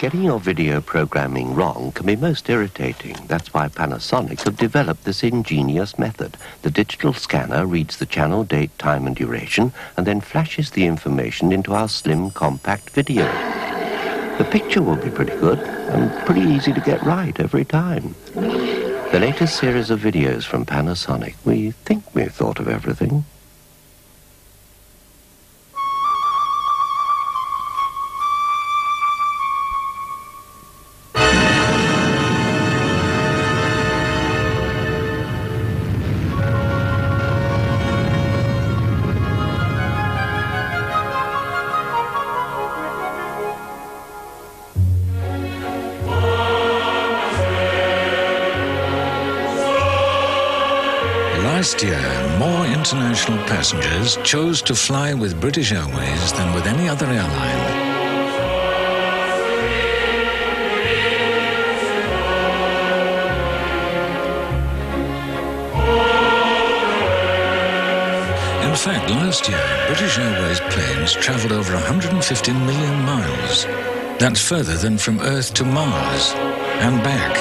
Getting your video programming wrong can be most irritating. That's why Panasonic have developed this ingenious method. The digital scanner reads the channel, date, time and duration, and then flashes the information into our slim, compact video. The picture will be pretty good and pretty easy to get right every time. The latest series of videos from Panasonic. We think we've thought of everything. Last year, more international passengers chose to fly with British Airways than with any other airline. In fact, last year, British Airways planes travelled over 150 million miles. That's further than from Earth to Mars and back.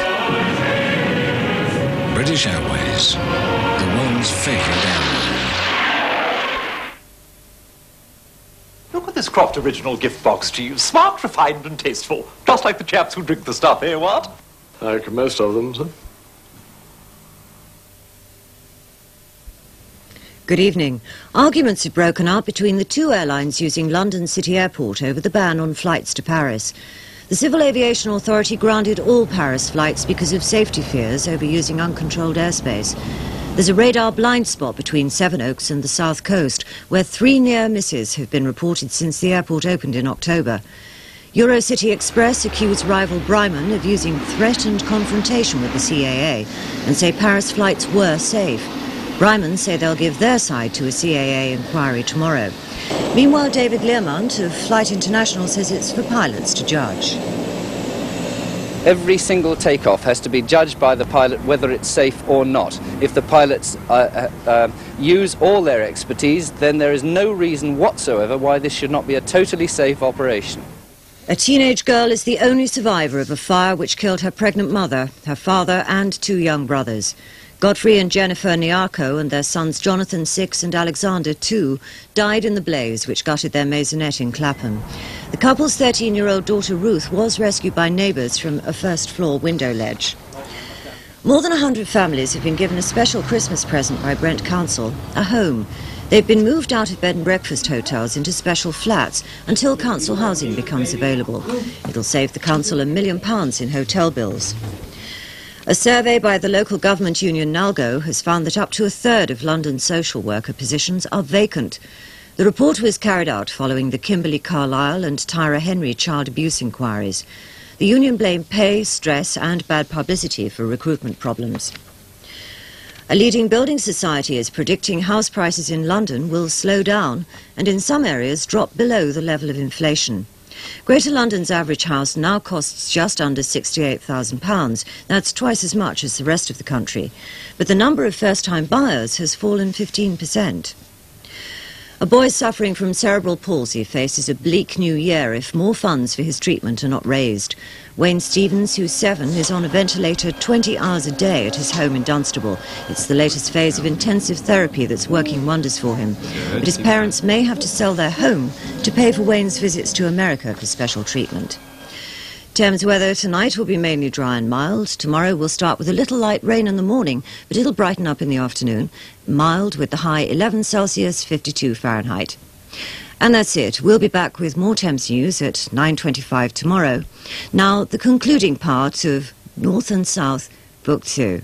British Airways, the world's favourite airline. Look at this Croft original gift box to you. Smart, refined and tasteful. Just like the chaps who drink the stuff, eh, what? I reckon most of them, sir. Good evening. Arguments have broken out between the two airlines using London City Airport over the ban on flights to Paris. The Civil Aviation Authority grounded all Paris flights because of safety fears over using uncontrolled airspace. There's a radar blind spot between Sevenoaks and the south coast, where 3 near misses have been reported since the airport opened in October. Eurocity Express accused rival Bryman of using threat and confrontation with the CAA and say Paris flights were safe. Bryman say they'll give their side to a CAA inquiry tomorrow. Meanwhile, David Learmont of Flight International says it's for pilots to judge. Every single takeoff has to be judged by the pilot whether it's safe or not. If the pilots use all their expertise, then there is no reason whatsoever why this should not be a totally safe operation. A teenage girl is the only survivor of a fire which killed her pregnant mother, her father and 2 young brothers. Godfrey and Jennifer Niarco and their sons Jonathan, 6, and Alexander, 2, died in the blaze which gutted their maisonette in Clapham. The couple's 13-year-old daughter Ruth was rescued by neighbours from a first-floor window ledge. More than 100 families have been given a special Christmas present by Brent Council, a home. They've been moved out of bed and breakfast hotels into special flats until council housing becomes available. It'll save the council £1 million in hotel bills. A survey by the local government union Nalgo has found that up to 1/3 of London's social worker positions are vacant. The report was carried out following the Kimberly Carlisle and Tyra Henry child abuse inquiries. The union blamed pay, stress and bad publicity for recruitment problems. A leading building society is predicting house prices in London will slow down and in some areas drop below the level of inflation. Greater London's average house now costs just under £68,000. That's twice as much as the rest of the country. But the number of first-time buyers has fallen 15%. A boy suffering from cerebral palsy faces a bleak new year if more funds for his treatment are not raised. Wayne Stevens, who's 7, is on a ventilator 20 hours a day at his home in Dunstable. It's the latest phase of intensive therapy that's working wonders for him. But his parents may have to sell their home to pay for Wayne's visits to America for special treatment. Thames weather tonight will be mainly dry and mild. Tomorrow will start with a little light rain in the morning, but it'll brighten up in the afternoon. Mild with the high 11 Celsius, 52 Fahrenheit. And that's it. We'll be back with more Thames news at 9:25 tomorrow. Now, the concluding part of North and South, Book 2.